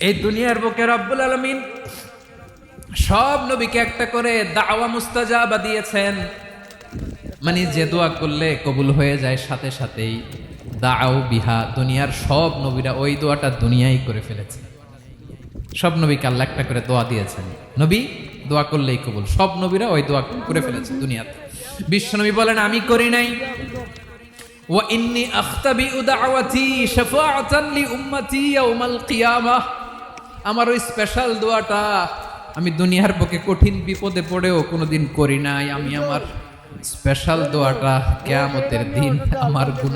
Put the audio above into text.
এই দুনিয়ার বুকে রব্বুল আলামিন সব নবীকে একটা করে দাওয়া মুস্তাজাবা দিয়েছেন, মানে যে দোয়া করলে কবুল হয়ে যায় সাথে সাথেই। দাও বিহা, দুনিয়ার সব নবীরা ওই দোয়াটা দুনিয়ায় করে ফেলেছে। সব নবীকে আল্লাহ একটা করে দোয়া দিয়েছেন, নবী দোয়া করলেই কবুল। সব নবীরা ওই দোয়া করে ফেলেছে দুনিয়াতে। বিশ্বনবী বলেন আমি করি নাই। ওয়া ইন্নী আখতাবিউ দাওয়াতি শাফাআতান লি উম্মতি ইয়াউমাল কিয়ামাহ, আমার ওই স্পেশাল দোয়াটা আমি দুনিয়ার বুকে কঠিন বিপদে পড়েও কোনোদিন করি নাই। আমি আমার স্পেশাল দোয়াটা কিয়ামতের দিন আমার